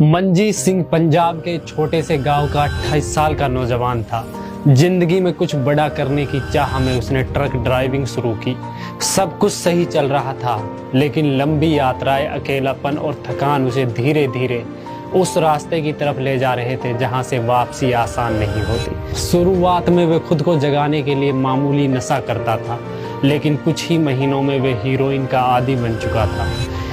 मंजीत सिंह पंजाब के छोटे से गांव का 28 साल का नौजवान था। जिंदगी में कुछ बड़ा करने की चाह में उसने ट्रक ड्राइविंग शुरू की। सब कुछ सही चल रहा था, लेकिन लंबी यात्राएं, अकेलापन और थकान उसे धीरे धीरे उस रास्ते की तरफ ले जा रहे थे जहां से वापसी आसान नहीं होती। शुरुआत में वे खुद को जगाने के लिए मामूली नशा करता था, लेकिन कुछ ही महीनों में वे हीरोइन का आदी बन चुका था।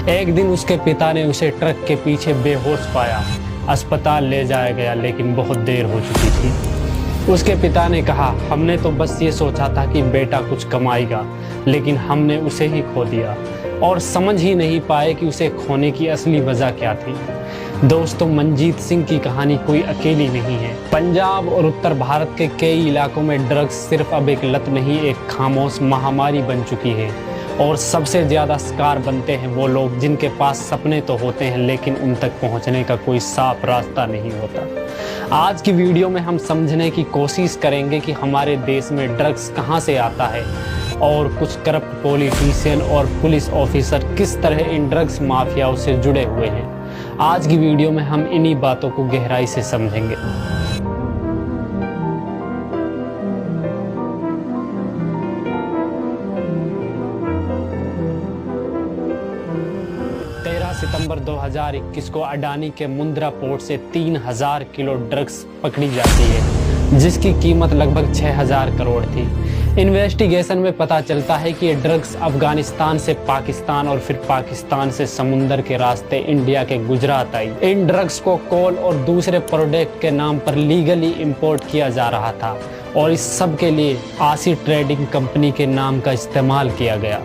एक दिन उसके पिता ने उसे ट्रक के पीछे बेहोश पाया। अस्पताल ले जाया गया, लेकिन बहुत देर हो चुकी थी। उसके पिता ने कहा, हमने तो बस ये सोचा था कि बेटा कुछ कमाएगा, लेकिन हमने उसे ही खो दिया और समझ ही नहीं पाए कि उसे खोने की असली वजह क्या थी। दोस्तों, मंजीत सिंह की कहानी कोई अकेली नहीं है। पंजाब और उत्तर भारत के कई इलाकों में ड्रग्स सिर्फ अब एक लत नहीं, एक खामोश महामारी बन चुकी है। और सबसे ज़्यादा शिकार बनते हैं वो लोग जिनके पास सपने तो होते हैं, लेकिन उन तक पहुंचने का कोई साफ रास्ता नहीं होता। आज की वीडियो में हम समझने की कोशिश करेंगे कि हमारे देश में ड्रग्स कहां से आता है और कुछ करप्ट पॉलिटिशियन और पुलिस ऑफिसर किस तरह इन ड्रग्स माफियाओं से जुड़े हुए हैं। आज की वीडियो में हम इन्हीं बातों को गहराई से समझेंगे। सितंबर 2021 को अडानी के मुंद्रा पोर्ट से 3000 किलो ड्रग्स पकड़ी जाती है, जिसकी कीमत लगभग 6000 करोड़ थी। इन्वेस्टिगेशन में पता चलता है कि ये ड्रग्स अफगानिस्तान से पाकिस्तान और फिर पाकिस्तान से समुंदर के रास्ते इंडिया के गुजरात आई। इन ड्रग्स को कोल और दूसरे प्रोडक्ट के नाम पर लीगली इंपोर्ट किया जा रहा था और इस सब के लिए आसी ट्रेडिंग कंपनी के नाम का इस्तेमाल किया गया।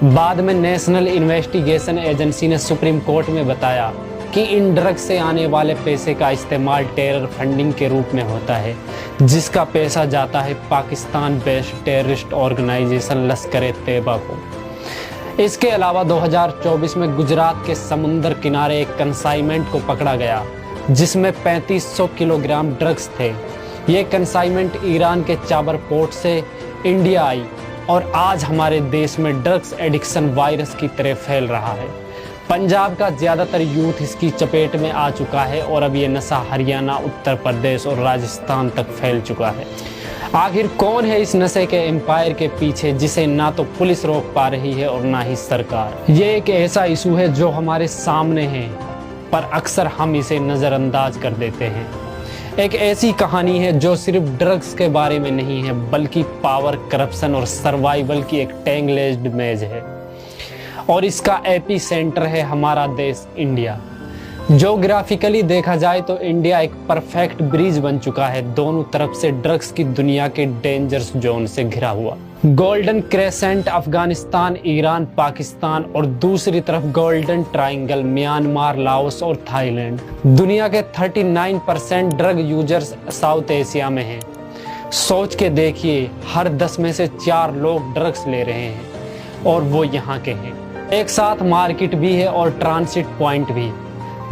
बाद में नेशनल इन्वेस्टिगेशन एजेंसी ने सुप्रीम कोर्ट में बताया कि इन ड्रग्स से आने वाले पैसे का इस्तेमाल टेरर फंडिंग के रूप में होता है, जिसका पैसा जाता है Pakistan based terrorist organisation Lashkar-e-Taiba को। इसके अलावा 2024 में गुजरात के समुंदर किनारे एक कंसाइनमेंट को पकड़ा गया, जिसमें 3500 किलोग्राम ड्रग्स थे। ये कंसाइनमेंट ईरान के चाबर पोर्ट से इंडिया आई और आज हमारे देश में ड्रग्स एडिक्शन वायरस की तरह फैल रहा है। पंजाब का ज़्यादातर यूथ इसकी चपेट में आ चुका है और अब ये नशा हरियाणा, उत्तर प्रदेश और राजस्थान तक फैल चुका है। आखिर कौन है इस नशे के एम्पायर के पीछे, जिसे ना तो पुलिस रोक पा रही है और ना ही सरकार। ये एक ऐसा इशू है जो हमारे सामने है, पर अक्सर हम इसे नज़रअंदाज कर देते हैं। एक ऐसी कहानी है जो सिर्फ ड्रग्स के बारे में नहीं है, बल्कि पावर, करप्शन और सर्वाइवल की एक टैंगलेस्ड मैज है। और इसका एपी सेंटर है हमारा देश इंडिया। ज्योग्राफिकली देखा जाए तो इंडिया एक परफेक्ट ब्रिज बन चुका है, दोनों तरफ से ड्रग्स की दुनिया के डेंजरस जोन से घिरा हुआ। Golden crescent Afghanistan, Iran, Pakistan और दूसरी तरफ गोल्डन ट्रायंगल म्यांमार, लाओस और थाईलैंड। दुनिया के 39% ड्रग यूजर्स साउथ एशिया में हैं। सोच के देखिए, हर 10 में से 4 लोग ड्रग्स ले रहे हैं और वो यहाँ के हैं। एक साथ मार्केट भी है और ट्रांसिट पॉइंट भी।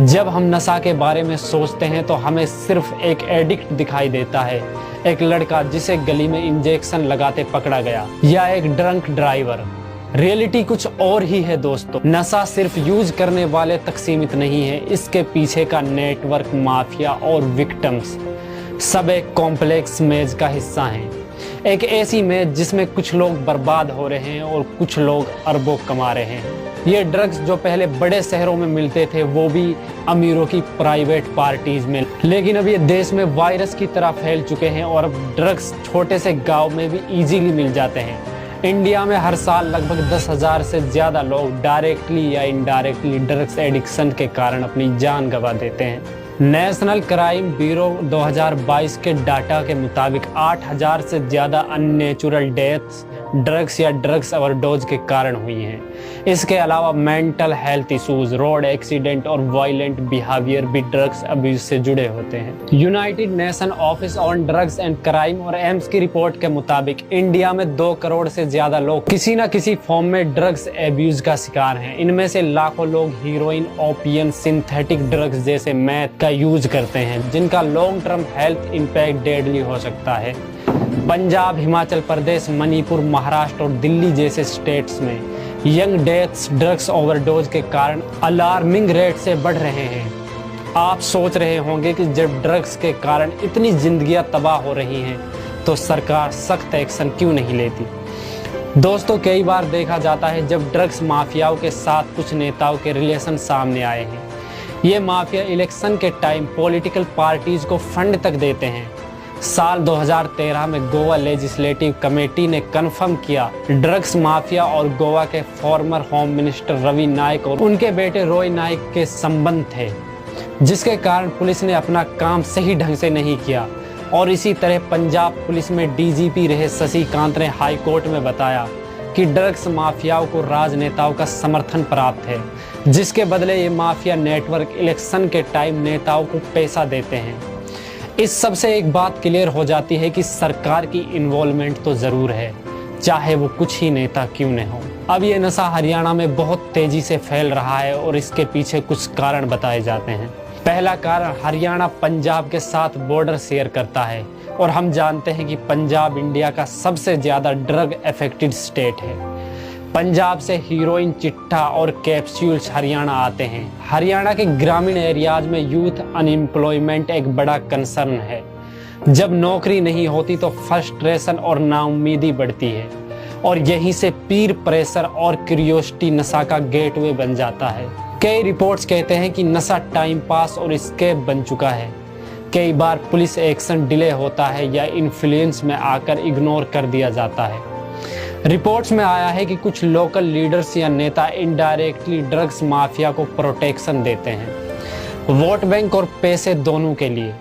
जब हम नशा के बारे में सोचते हैं तो हमें सिर्फ एक एडिक्ट दिखाई देता है, एक लड़का जिसे गली में इंजेक्शन लगाते पकड़ा गया, या एक ड्रंक ड्राइवर। रियलिटी कुछ और ही है दोस्तों। नशा सिर्फ यूज करने वाले तक सीमित नहीं है, इसके पीछे का नेटवर्क, माफिया और विक्टिम्स सब एक कॉम्प्लेक्स मेज का हिस्सा हैं। एक ऐसी मेज जिसमें कुछ लोग बर्बाद हो रहे हैं और कुछ लोग अरबों कमा रहे हैं। ये ड्रग्स जो पहले बड़े शहरों में मिलते थे, वो भी अमीरों की प्राइवेट पार्टीज में, लेकिन अब ये देश में वायरस की तरह फैल चुके हैं और अब ड्रग्स छोटे से गांव में भी इजीली मिल जाते हैं। इंडिया में हर साल लगभग 10,000 से ज़्यादा लोग डायरेक्टली या इनडायरेक्टली ड्रग्स एडिक्शन के कारण अपनी जान गंवा देते हैं। नेशनल क्राइम ब्यूरो 2022 के डाटा के मुताबिक 8000 से ज़्यादा अननेचुरल डेथ्स ड्रग्स या ड्रग्स ओवरडोज के कारण हुई हैं। इसके अलावा mental health issues, road accident और वायलेंट बिहेवियर भी ड्रग्स अब्यूज से जुड़े होते हैं। United nation office on drugs and crime और एम्स की रिपोर्ट के मुताबिक इंडिया में 2 करोड़ से ज्यादा लोग किसी न किसी फॉर्म में ड्रग्स एब्यूज का शिकार हैं। इनमें से लाखों लोग हीरोइन, ओपियम, सिंथेटिक ड्रग्स जैसे मैथ का यूज करते हैं, जिनका long term health impact deadly हो सकता है। पंजाब, हिमाचल प्रदेश, मणिपुर, महाराष्ट्र और दिल्ली जैसे स्टेट्स में यंग डेथ्स ड्रग्स ओवरडोज के कारण अलार्मिंग रेट से बढ़ रहे हैं। आप सोच रहे होंगे कि जब ड्रग्स के कारण इतनी जिंदगियां तबाह हो रही हैं तो सरकार सख्त एक्शन क्यों नहीं लेती। दोस्तों, कई बार देखा जाता है जब ड्रग्स माफियाओं के साथ कुछ नेताओं के रिलेशन सामने आए हैं। ये माफिया इलेक्शन के टाइम पॉलिटिकल पार्टीज को फंड तक देते हैं। साल 2013 में गोवा लेजिस्लेटिव कमेटी ने कन्फर्म किया ड्रग्स माफिया और गोवा के फॉर्मर होम मिनिस्टर रवि नायक और उनके बेटे रॉय नायक के संबंध थे, जिसके कारण पुलिस ने अपना काम सही ढंग से नहीं किया। और इसी तरह पंजाब पुलिस में डीजीपी रहे शशिकांत ने हाई कोर्ट में बताया कि ड्रग्स माफियाओं को राजनेताओं का समर्थन प्राप्त है, जिसके बदले ये माफिया नेटवर्क इलेक्शन के टाइम नेताओं को पैसा देते हैं। इस सब से एक बात क्लियर हो जाती है कि सरकार की इन्वॉल्वमेंट तो ज़रूर है, चाहे वो कुछ ही नेता क्यों न हो। अब ये नशा हरियाणा में बहुत तेज़ी से फैल रहा है और इसके पीछे कुछ कारण बताए जाते हैं। पहला कारण, हरियाणा पंजाब के साथ बॉर्डर शेयर करता है और हम जानते हैं कि पंजाब इंडिया का सबसे ज़्यादा ड्रग अफेक्टेड स्टेट है। पंजाब से हीरोइन, चिट्ठा और कैप्सूल्स हरियाणा आते हैं। हरियाणा के ग्रामीण एरियाज में यूथ अनएम्प्लॉयमेंट एक बड़ा कंसर्न है। जब नौकरी नहीं होती तो फ्रस्ट्रेशन और नाउम्मीदी बढ़ती है और यहीं से पीर प्रेशर और क्यूरियोसिटी नशा का गेटवे बन जाता है। कई रिपोर्ट्स कहते हैं कि नशा टाइम पास और एस्केप बन चुका है। कई बार पुलिस एक्शन डिले होता है या इन्फ्लुएंस में आकर इग्नोर कर दिया जाता है। रिपोर्ट्स में आया है कि कुछ लोकल लीडर्स या नेता इनडायरेक्टली ड्रग्स माफिया को प्रोटेक्शन देते हैं, वोट बैंक और पैसे दोनों के लिए।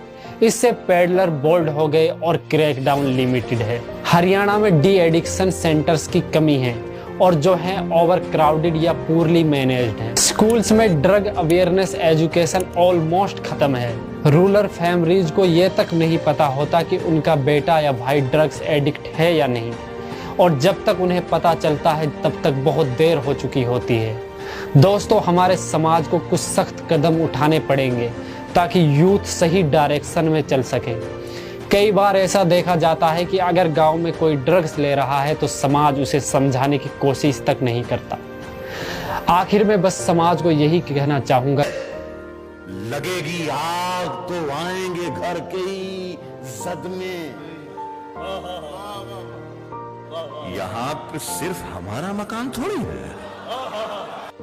इससे पेडलर बोल्ड हो गए और क्रैकडाउन लिमिटेड है। हरियाणा में डी एडिक्शन सेंटर्स की कमी है और जो हैं ओवर क्राउडेड या पूरली मैनेज्ड हैं। स्कूल्स में ड्रग अवेयरनेस एजुकेशन ऑलमोस्ट खत्म है। रूरल फैमिलीज को ये तक नहीं पता होता कि उनका बेटा या भाई ड्रग्स एडिक्ट है या नहीं, और जब तक उन्हें पता चलता है तब तक बहुत देर हो चुकी होती है। दोस्तों, हमारे समाज को कुछ सख्त कदम उठाने पड़ेंगे ताकि यूथ सही डायरेक्शन में चल सके। कई बार ऐसा देखा जाता है कि अगर गांव में कोई ड्रग्स ले रहा है तो समाज उसे समझाने की कोशिश तक नहीं करता। आखिर में बस समाज को यही कहना चाहूंगा, लगेगी आग तो आएंगे घर के ही सदमे। यहाँ पे सिर्फ हमारा मकान थोड़ी है।